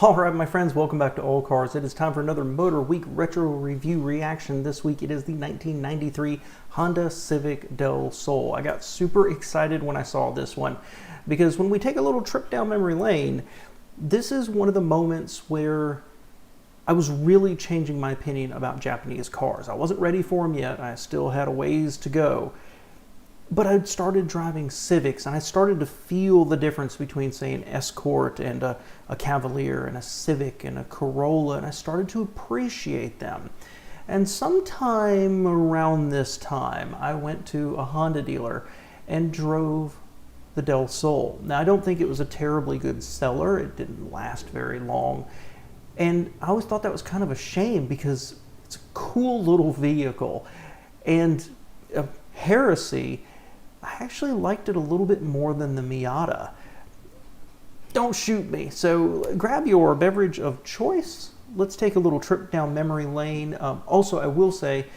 Alright my friends, welcome back to All Cars. It is time for another Motorweek Retro Review reaction. This week it is the 1993 Honda Civic Del Sol. I got super excited when I saw this one because when we take a little trip down memory lane, this is one of the moments where I was really changing my opinion about Japanese cars. I wasn't ready for them yet. I still had a ways to go. But I started driving Civics, and I started to feel the difference between, say, an Escort and a Cavalier and a Civic and a Corolla, and I started to appreciate them. And sometime around this time, I went to a Honda dealer and drove the Del Sol. Now, I don't think it was a terribly good seller. It didn't last very long. And I always thought that was kind of a shame because it's a cool little vehicle. And heresy, I actually liked it a little bit more than the Miata. Don't shoot me. So grab your beverage of choice. Let's take a little trip down memory lane. Also, I will say,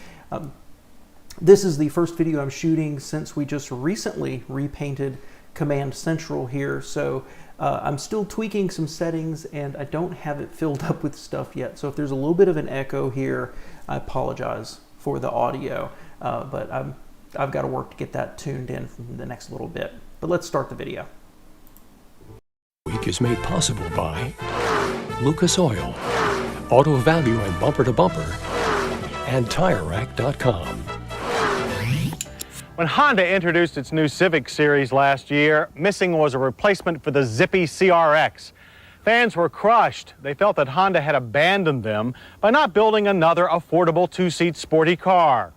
this is the first video I'm shooting since we just recently repainted Command Central here. So I'm still tweaking some settings and I don't have it filled up with stuff yet. So if there's a little bit of an echo here, I apologize for the audio. But I've got to work to get that tuned in from the next little bit. But let's start the video. Week is made possible by Lucas Oil, Auto Value and Bumper to Bumper, and TireRack.com. When Honda introduced its new Civic series last year, missing was a replacement for the zippy CRX. Fans were crushed. They felt that Honda had abandoned them by not building another affordable two-seat sporty car.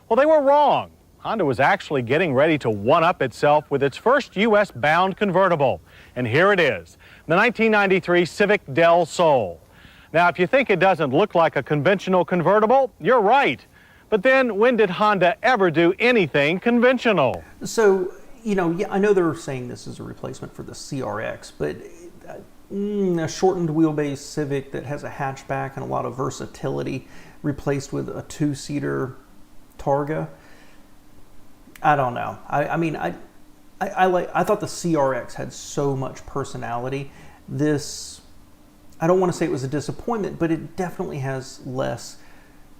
Well, they were wrong. Honda was actually getting ready to one-up itself with its first U.S.-bound convertible. And here it is, the 1993 Civic Del Sol. Now, if you think it doesn't look like a conventional convertible, you're right. But then, when did Honda ever do anything conventional? So, you know, yeah, I know they're saying this is a replacement for the CRX, but a shortened wheelbase Civic that has a hatchback and a lot of versatility replaced with a two-seater Targa. I don't know. I mean, I thought the CRX had so much personality. This, I don't want to say it was a disappointment, but it definitely has less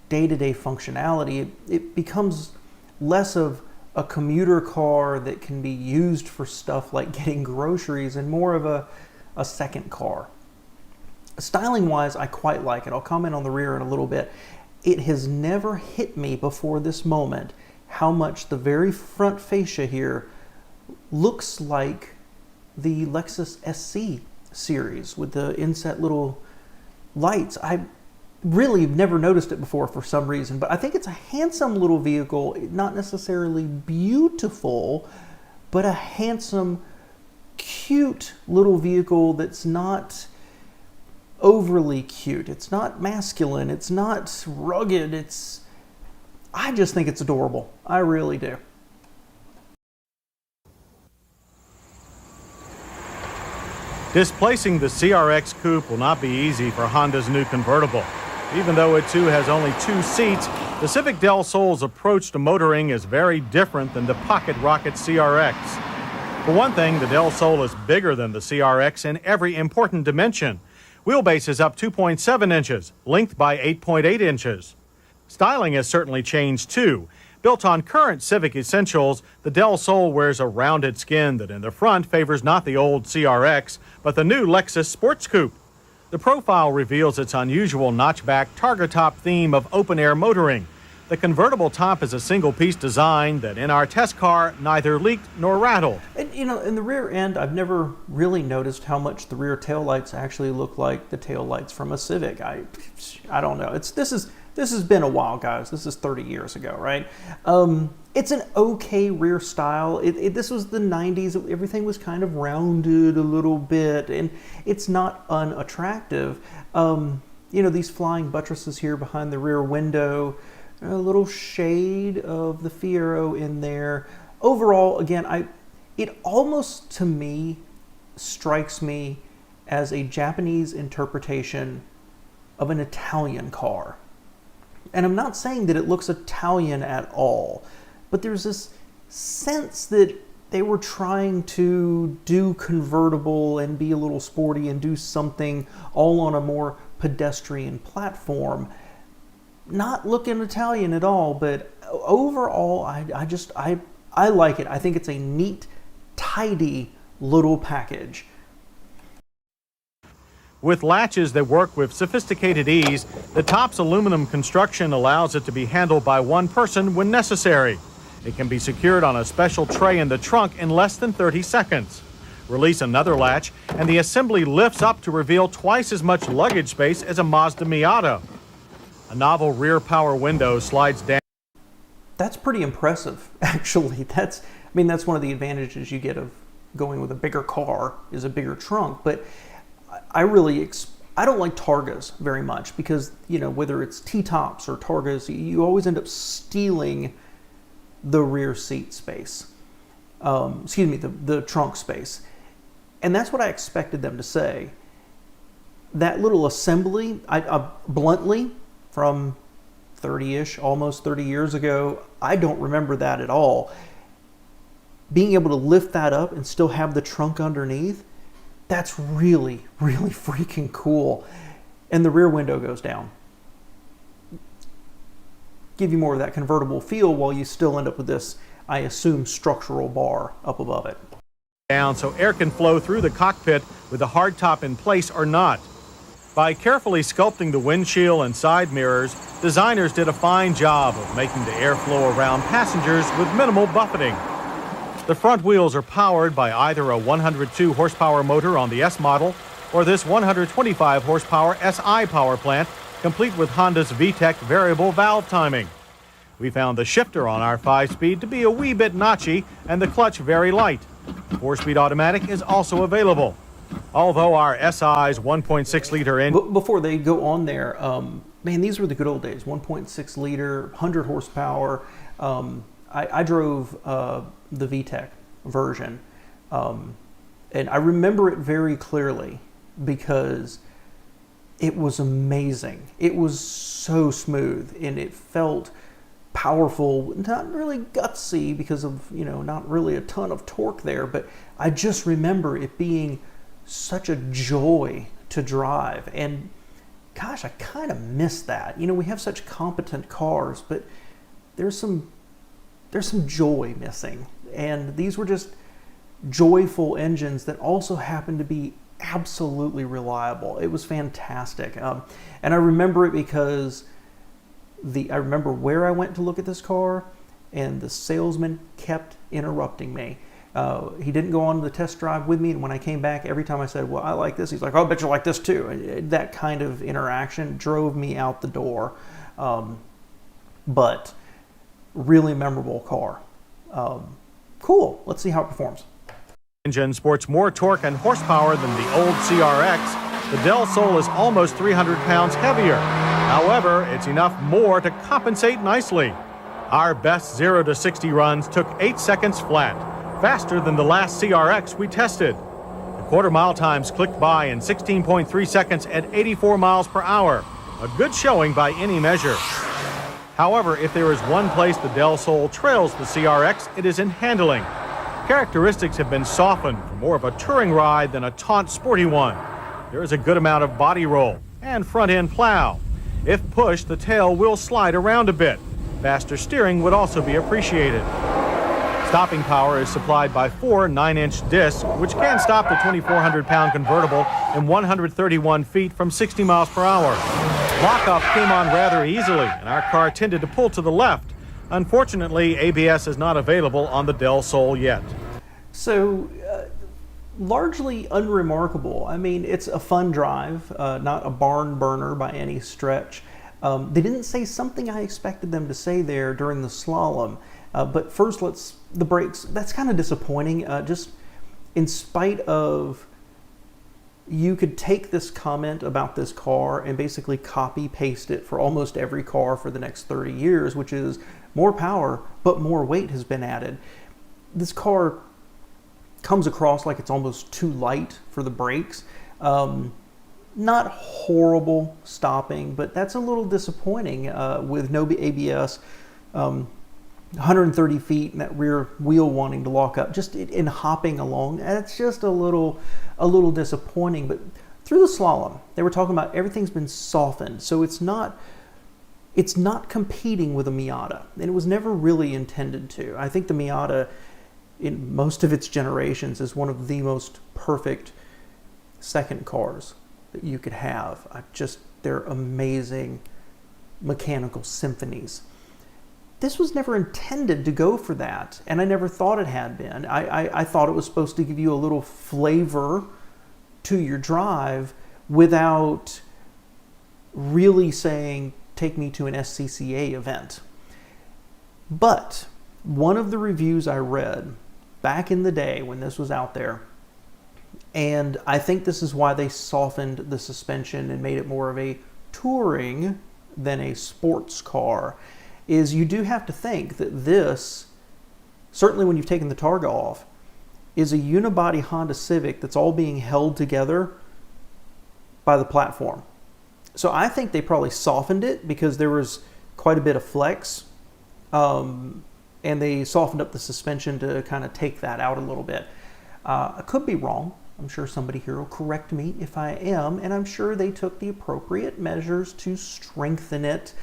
day-to-day functionality. It becomes less of a commuter car that can be used for stuff like getting groceries and more of a second car. Styling-wise, I quite like it. I'll comment on the rear in a little bit. It has never hit me before this moment how much the very front fascia here looks like the Lexus SC series with the inset little lights. I really never noticed it before for some reason, but I think it's a handsome little vehicle, not necessarily beautiful, but a handsome, cute little vehicle that's not overly cute. It's not masculine. It's not rugged. I just think it's adorable. I really do. Displacing the CRX Coupe will not be easy for Honda's new convertible. Even though it too has only two seats, the Civic Del Sol's approach to motoring is very different than the pocket rocket CRX. For one thing, the Del Sol is bigger than the CRX in every important dimension. Wheelbase is up 2.7 inches, length by 8.8 inches. Styling has certainly changed too. Built on current Civic essentials, the Del Sol wears a rounded skin that in the front favors not the old CRX, but the new Lexus Sports Coupe. The profile reveals its unusual notchback Targa top theme of open-air motoring. The convertible top is a single-piece design that in our test car neither leaked nor rattled. And, you know, in the rear end, I've never really noticed how much the rear taillights actually look like the taillights from a Civic. I don't know. This has been a while, guys. This is 30 years ago, right? It's an okay rear style. This was the 90s. Everything was kind of rounded a little bit, and it's not unattractive. You know, these flying buttresses here behind the rear window, a little shade of the Fiero in there. Overall, again, it almost, to me, strikes me as a Japanese interpretation of an Italian car. And I'm not saying that it looks Italian at all, but there's this sense that they were trying to do convertible and be a little sporty and do something all on a more pedestrian platform. Not looking Italian at all, but overall, I like it. I think it's a neat, tidy little package. With latches that work with sophisticated ease, the top's aluminum construction allows it to be handled by one person when necessary. It can be secured on a special tray in the trunk in less than 30 seconds. Release another latch, and the assembly lifts up to reveal twice as much luggage space as a Mazda Miata. A novel rear power window slides down. That's pretty impressive, actually. That's one of the advantages you get of going with a bigger car is a bigger trunk. But I don't like Targas very much because, whether it's T-tops or Targas, you always end up stealing the rear seat space. The trunk space. And that's what I expected them to say. That little assembly, bluntly, from 30-ish, almost 30 years ago, I don't remember that at all. Being able to lift that up and still have the trunk underneath, that's really, really freaking cool. And the rear window goes down. Give you more of that convertible feel while you still end up with this, I assume, structural bar up above it. Down so air can flow through the cockpit with the hard top in place or not. By carefully sculpting the windshield and side mirrors, designers did a fine job of making the airflow around passengers with minimal buffeting. The front wheels are powered by either a 102 horsepower motor on the S model or this 125 horsepower SI power plant, complete with Honda's VTEC variable valve timing. We found the shifter on our 5-speed to be a wee bit notchy and the clutch very light. 4-speed automatic is also available. Although our SI's 1.6-liter engine... Before they go on there, man, these were the good old days. 1.6 liter, 100 horsepower. I drove the VTEC version, and I remember it very clearly because it was amazing. It was so smooth, and it felt powerful, not really gutsy because of, not really a ton of torque there, but I just remember it being such a joy to drive. And gosh, I kind of miss that. We have such competent cars, but there's some joy missing. And these were just joyful engines that also happened to be absolutely reliable. It was fantastic. And I remember it because I remember where I went to look at this car, and the salesman kept interrupting me. He didn't go on the test drive with me, and when I came back, every time I said, well, I like this, he's like, oh, I bet you like this too. And that kind of interaction drove me out the door. But really memorable car. Cool. Let's see how it performs. Engine sports more torque and horsepower than the old CRX. The Del Sol is almost 300 pounds heavier. However, it's enough more to compensate nicely. Our best 0 to 60 runs took 8 seconds flat, faster than the last CRX we tested. The quarter-mile times clicked by in 16.3 seconds at 84 miles per hour, a good showing by any measure. However, if there is one place the Del Sol trails the CRX, it is in handling. Characteristics have been softened for more of a touring ride than a taut, sporty one. There is a good amount of body roll and front-end plow. If pushed, the tail will slide around a bit. Faster steering would also be appreciated. Stopping power is supplied by 4 9-inch discs, which can stop the 2,400-pound convertible in 131 feet from 60 miles per hour. Lockup came on rather easily, and our car tended to pull to the left. Unfortunately, ABS is not available on the Del Sol yet. So, largely unremarkable. I mean, it's a fun drive, not a barn burner by any stretch. They didn't say something I expected them to say there during the slalom. But first, the brakes. That's kind of disappointing. Just in spite of, you could take this comment about this car and basically copy paste it for almost every car for the next 30 years, which is more power, but more weight has been added. This car comes across like it's almost too light for the brakes. Not horrible stopping, but that's a little disappointing with no ABS. 130 feet and that rear wheel wanting to lock up, just in hopping along. It's just a little disappointing. But through the slalom, they were talking about everything's been softened, so it's not competing with a Miata, and it was never really intended to. I think the Miata, in most of its generations, is one of the most perfect second cars that you could have. They're amazing mechanical symphonies. This was never intended to go for that, and I never thought it had been. I thought it was supposed to give you a little flavor to your drive without really saying, take me to an SCCA event. But one of the reviews I read back in the day when this was out there, and I think this is why they softened the suspension and made it more of a touring than a sports car, is you do have to think that this, certainly when you've taken the Targa off, is a unibody Honda Civic that's all being held together by the platform. So I think they probably softened it because there was quite a bit of flex, and they softened up the suspension to kind of take that out a little bit. I could be wrong. I'm sure somebody here will correct me if I am, and I'm sure they took the appropriate measures to strengthen it.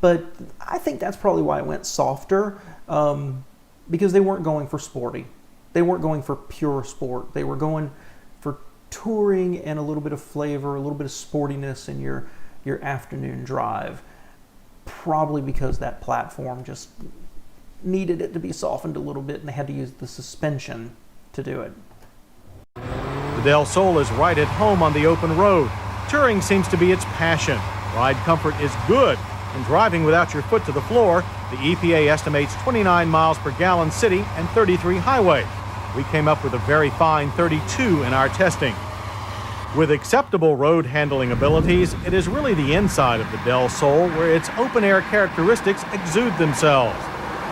But I think that's probably why it went softer, because they weren't going for sporty. They weren't going for pure sport. They were going for touring and a little bit of flavor, a little bit of sportiness in your afternoon drive. Probably because that platform just needed it to be softened a little bit, and they had to use the suspension to do it. The Del Sol is right at home on the open road. Touring seems to be its passion. Ride comfort is good, and driving without your foot to the floor, the EPA estimates 29 miles per gallon city and 33 highway. We came up with a very fine 32 in our testing. With acceptable road handling abilities, it is really the inside of the Del Sol where its open-air characteristics exude themselves.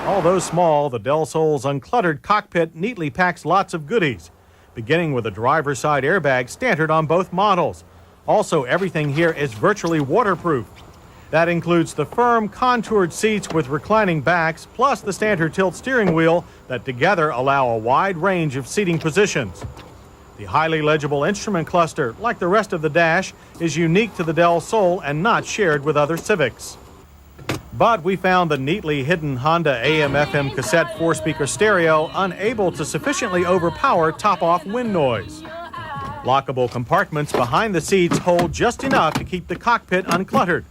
Although small, the Del Sol's uncluttered cockpit neatly packs lots of goodies, beginning with a driver's side airbag standard on both models. Also, everything here is virtually waterproof. That includes the firm, contoured seats with reclining backs, plus the standard tilt steering wheel that together allow a wide range of seating positions. The highly legible instrument cluster, like the rest of the dash, is unique to the Del Sol and not shared with other Civics. But we found the neatly hidden Honda AM/FM cassette 4-speaker stereo unable to sufficiently overpower top-off wind noise. Lockable compartments behind the seats hold just enough to keep the cockpit uncluttered,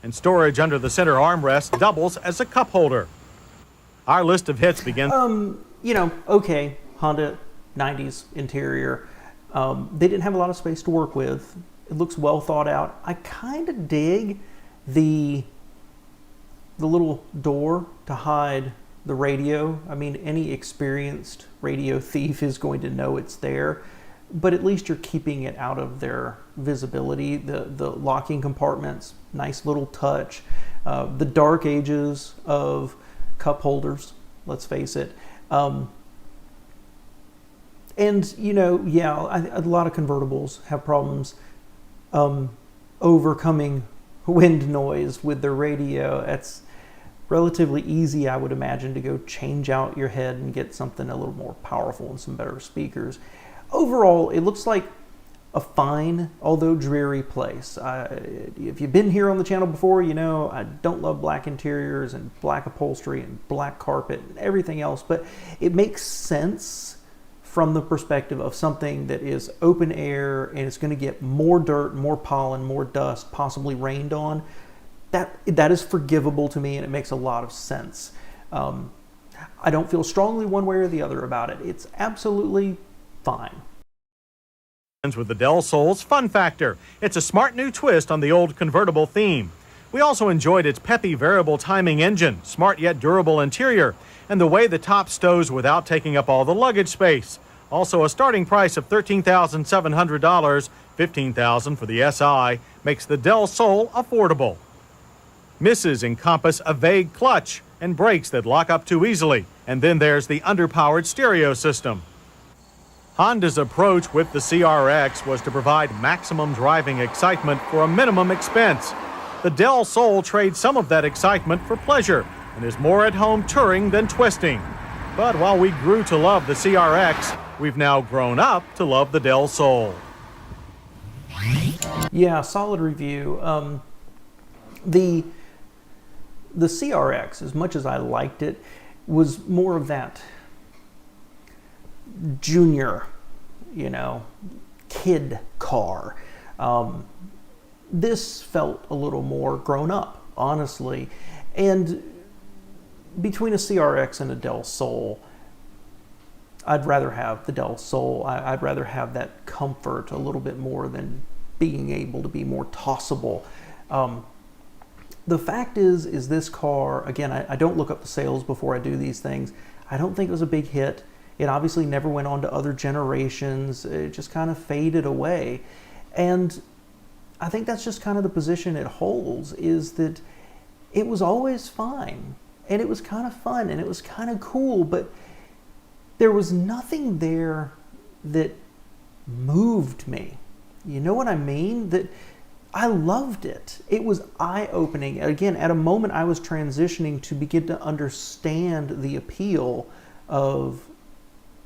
and storage under the center armrest doubles as a cup holder. Our list of hits begins. Okay, Honda 90s interior. They didn't have a lot of space to work with. It looks well thought out. I kind of dig the little door to hide the radio. I mean, any experienced radio thief is going to know it's there, but at least you're keeping it out of their visibility. The locking compartments, nice little touch. The dark ages of cup holders, let's face it. A lot of convertibles have problems overcoming wind noise with their radio. It's relatively easy, I would imagine, to go change out your head and get something a little more powerful and some better speakers. Overall, it looks like a fine, although dreary place. If you've been here on the channel before, you know I don't love black interiors and black upholstery and black carpet and everything else, but it makes sense from the perspective of something that is open air and it's going to get more dirt, more pollen, more dust, possibly rained on. That is forgivable to me, and it makes a lot of sense. I don't feel strongly one way or the other about it. It's absolutely fine. With the Del Sol's fun factor. It's a smart new twist on the old convertible theme. We also enjoyed its peppy variable timing engine, smart yet durable interior, and the way the top stows without taking up all the luggage space. Also, a starting price of $13,700, $15,000 for the SI, makes the Del Sol affordable. Misses encompass a vague clutch and brakes that lock up too easily, and then there's the underpowered stereo system. Honda's approach with the CRX was to provide maximum driving excitement for a minimum expense. The Del Sol trades some of that excitement for pleasure, and is more at home touring than twisting. But while we grew to love the CRX, we've now grown up to love the Del Sol. Yeah, solid review. The CRX, as much as I liked it, was more of that junior, kid car. This felt a little more grown up, honestly. And between a CRX and a Del Sol, I'd rather have the Del Sol. I'd rather have that comfort a little bit more than being able to be more tossable. The fact is this car, again, I don't look up the sales before I do these things. I don't think it was a big hit. It obviously never went on to other generations. It just kind of faded away. And I think that's just kind of the position it holds, is that it was always fine. And it was kind of fun and it was kind of cool, but there was nothing there that moved me. You know what I mean? That I loved it. It was eye-opening. Again, at a moment I was transitioning to begin to understand the appeal of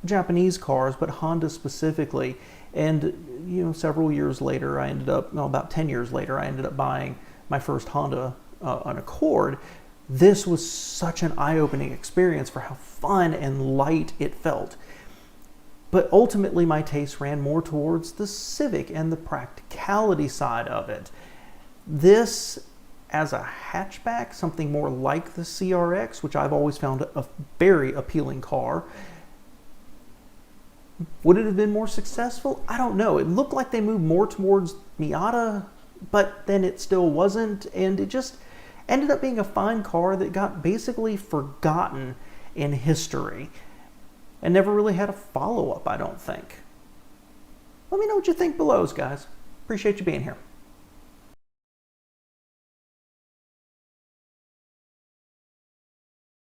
Japanese cars, but Honda specifically. And several years later, about 10 years later, I ended up buying my first Honda, an Accord. This was such an eye-opening experience for how fun and light it felt. But ultimately, my taste ran more towards the Civic and the practicality side of it. This, as a hatchback, something more like the CRX, which I've always found a very appealing car. Would it have been more successful? I don't know. It looked like they moved more towards Miata, but then it still wasn't, and it just ended up being a fine car that got basically forgotten in history and never really had a follow-up, I don't think. Let me know what you think below, guys. Appreciate you being here.